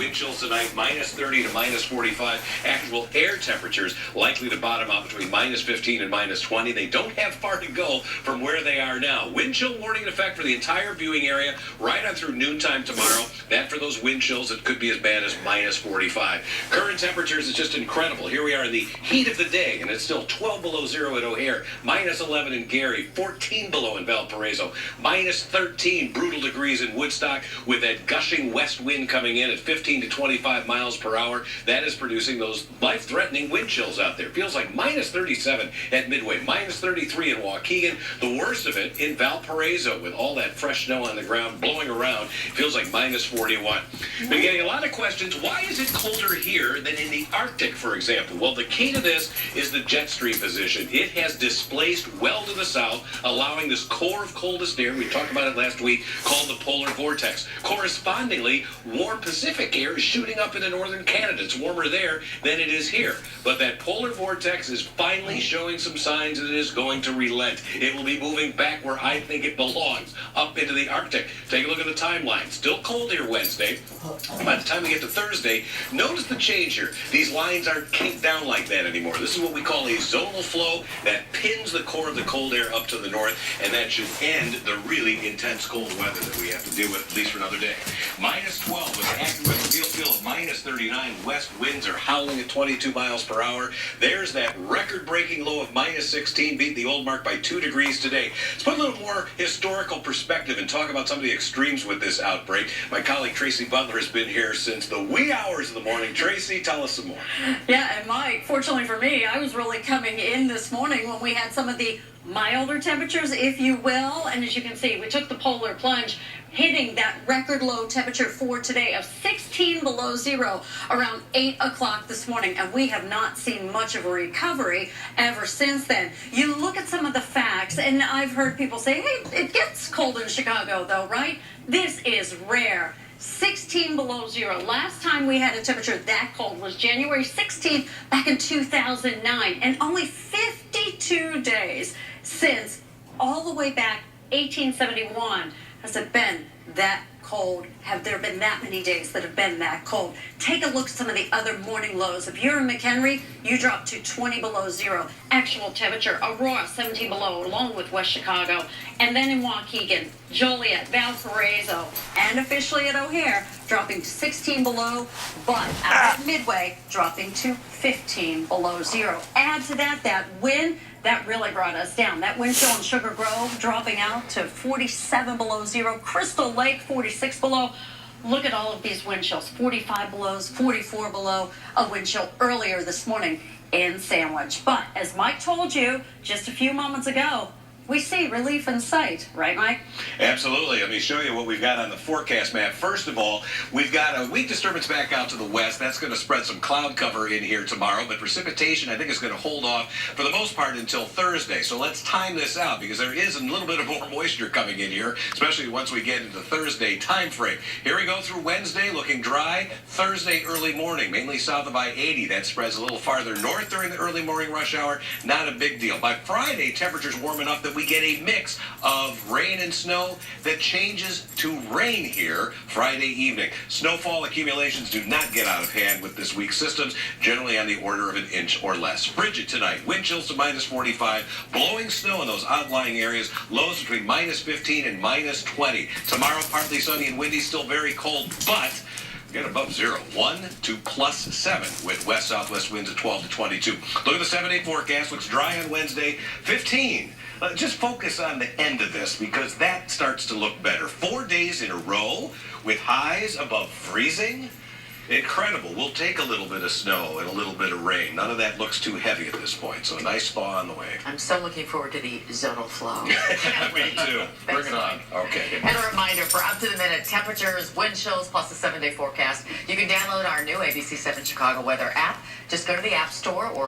wind chills tonight, minus 30 to minus 45. Actual air temperatures likely to bottom out between minus 15 and minus 20. They don't have far to go from where they are now. Wind chill warning in effect for the entire viewing area right on through noontime tomorrow. That for those wind chills, it could be as bad as minus 45. Current temperatures is just incredible. Here we are in the heat of the day, and it's still 12 below zero at O'Hare, minus 11 in Gary, 14 below in Valparaiso, minus 13 brutal degrees in Woodstock, with that gushing west wind coming in at 15 to 25 miles per hour. That is producing those life-threatening wind chills out there. Feels like minus 37 at Midway, minus 33 in Waukegan. The worst of it in Valparaiso, with all that fresh snow on the ground blowing around. Feels like minus 41. Been getting a lot of questions. Why is it colder here than in the Arctic, for example? Well, the key to this is the jet stream position. It has displaced well to the south, allowing this core of coldest air, we talked about it last week, called the polar vortex. Correspondingly, warm Pacific air is shooting up into northern Canada. It's warmer there than it is here. But that polar vortex is finally showing some signs that it is going to relent. It will be moving back where I think it belongs, up into the Arctic. Take a look at the timeline. Still cold here Wednesday. By the time we get to Thursday, notice the change here. These lines aren't kinked down like that anymore. This is what we call a zonal flow that pins the core of the cold air up to the north, and that should end the really intense cold weather that we have to deal with, at least for another day. Minus 12 with an active weather field chill of minus 39. West winds are howling at 22 miles per hour. There's that record-breaking low of minus 16, beat the old mark by 2 degrees today. Let's put a little more historical perspective and talk about some of the extremes with this outbreak. My colleague Tracy Butler has been here since the wee hours of the morning. Tracy, tell us some more. Yeah, and Mike, fortunately for me, I was really coming in this morning when we had some of the milder temperatures, if you will. And as you can see, we took the polar plunge, hitting that record low temperature for today of 16 below zero around 8 o'clock this morning. And we have not seen much of a recovery ever since then. You look at some of the facts, and I've heard people say, hey, it gets cold in Chicago though, right? This is rare. 16 below zero. Last time we had a temperature that cold was January 16th back in 2009, and only 52 days since all the way back 1871 has it been that cold. Have there been that many days that have been that cold? Take a look at some of the other morning lows. If you're in McHenry, you drop to 20 below zero. Actual temperature, Aurora, 17 below, along with West Chicago. And then in Waukegan, Joliet, Valparaiso, and officially at O'Hare, dropping to 16 below, but out at Midway, dropping to 15 below zero. Add to that, that wind, that really brought us down. That wind chill in Sugar Grove dropping out to 47 below zero. Crystal Lake, 46 below. Look at all of these wind chills. 45 belows, 44 below. A wind chill earlier this morning in Sandwich. But as Mike told you just a few moments ago, we see relief in sight, right, Mike? Absolutely. Let me show you what we've got on the forecast map. First of all, we've got a weak disturbance back out to the west. That's going to spread some cloud cover in here tomorrow, but precipitation, I think, is going to hold off for the most part until Thursday. So let's time this out, because there is a little bit of more moisture coming in here, especially once we get into Thursday time frame. Here we go through Wednesday, looking dry. Thursday early morning, mainly south of I-80. That spreads a little farther north during the early morning rush hour. Not a big deal. By Friday, temperatures warm enough that we get a mix of rain and snow that changes to rain here Friday evening. Snowfall accumulations do not get out of hand with this week's systems, generally on the order of an inch or less. Frigid tonight, wind chills to minus 45, blowing snow in those outlying areas, lows between minus 15 and minus 20. Tomorrow, partly sunny and windy, still very cold, but get above zero, 1 to plus 7 with west-southwest winds at 12 to 22. Look at the 7-day forecast. Looks dry on Wednesday, 15. Just focus on the end of this, because that starts to look better. 4 days in a row with highs above freezing. Incredible. We'll take a little bit of snow and a little bit of rain. None of that looks too heavy at this point, so a nice thaw on the way. I'm so looking forward to the zonal flow. Me too. Bring it on. Okay. And a reminder, for up-to-the-minute temperatures, wind chills, plus the 7-day forecast, you can download our new ABC7 Chicago weather app. Just go to the App Store or